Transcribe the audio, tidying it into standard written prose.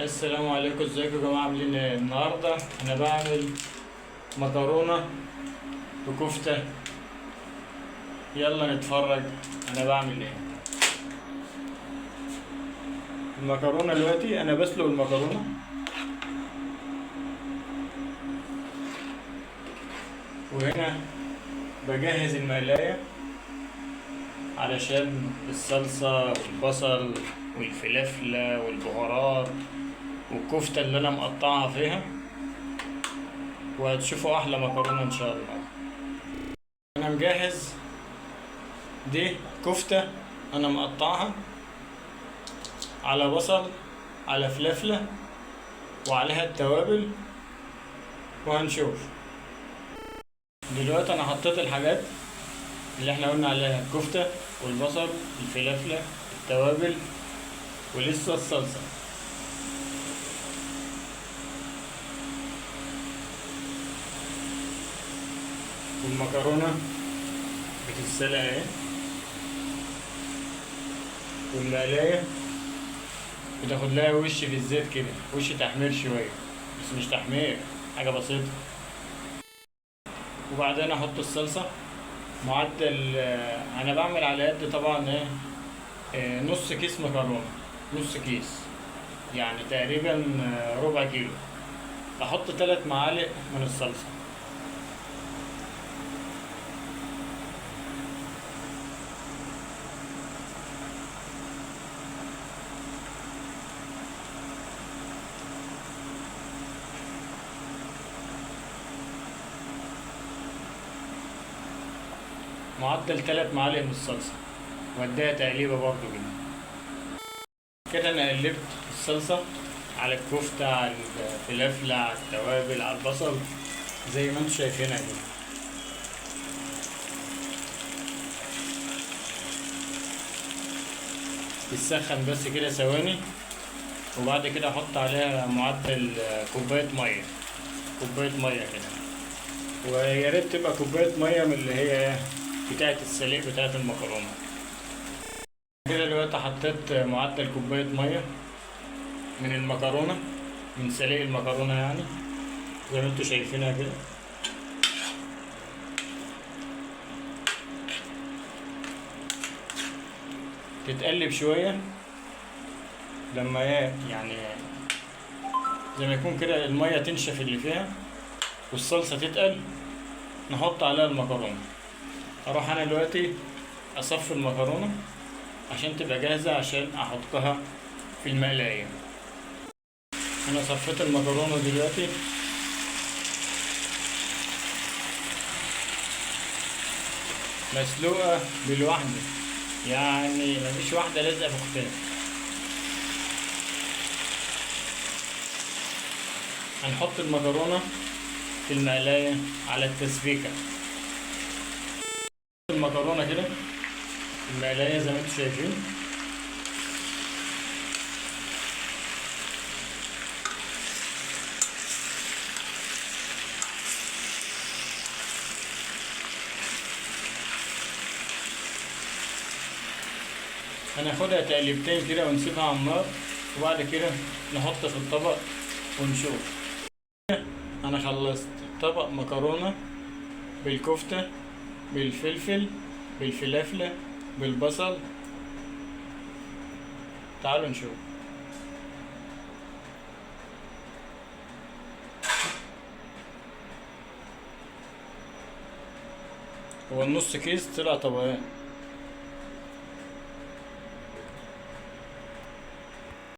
السلام عليكم، ازيكم يا جماعه؟ عاملين ايه؟ النهارده انا بعمل مكرونه بكفته. يلا نتفرج انا بعمل ايه. المكرونه دلوقتي انا بسلق المكرونه، وهنا بجهز المقلايه علشان الصلصه والبصل والفلفله والبهارات والكفته اللي انا مقطعها فيها، وهتشوفوا احلى مكرونه ان شاء الله. انا مجهز دي كفته انا مقطعها على بصل على فلفلة وعليها التوابل، وهنشوف. دلوقتي انا حطيت الحاجات اللي احنا قلنا عليها: الكفتة والبصل الفلفلة التوابل ولسه الصلصة. والمكرونة بتتسلق اهي، والمقلاية بتاخد لها وش في الزيت كده، وش تحمير شوية بس مش تحمير، حاجة بسيطة. وبعدين احط الصلصة معدل، انا بعمل على قد طبعا ايه، نص كيس مكرونة، نص كيس يعني تقريبا ربع كيلو. احط 3 معالق من الصلصة. معدل 3 معالق من الصلصة، واديها تقليبة برضو كده. كده انا قلبت الصلصة على الكفتة على الفلافل على التوابل على البصل زي ما انتم شايفينها كده. تسخن بس كده ثواني، وبعد كده احط عليها معدل كوباية مية، كوباية مية كده. ويا ريت تبقى كوباية مية من اللي هي بتاعة السليق بتاعة المكرونة. كده دلوقتي حطيت معدل كوباية مية من المكرونة، من سليق المكرونة يعني زي ما انتوا شايفينها كده. تتقلب شوية لما يعني زي ما يكون كده المية تنشف اللي فيها والصلصة تتقل، نحط عليها المكرونة. اروح انا دلوقتي اصفي المكرونة عشان تبقى جاهزة عشان احطها في المقلاية. انا صفيت المكرونة دلوقتي، مسلوقة بالواحدة، يعني مفيش واحدة لازقة في اختها. هنحط المكرونة في المقلاية على التسبيكة. المكرونة كده في المقلاية زي ما انتوا شايفين. هناخدها تقليبتين كده ونسيبها على النار، وبعد كده نحط في الطبق ونشوف. انا خلصت طبق مكرونة بالكفتة بالفلفل بالفلافلة بالبصل. تعالوا نشوف. هو النص كيس طلع طبقين.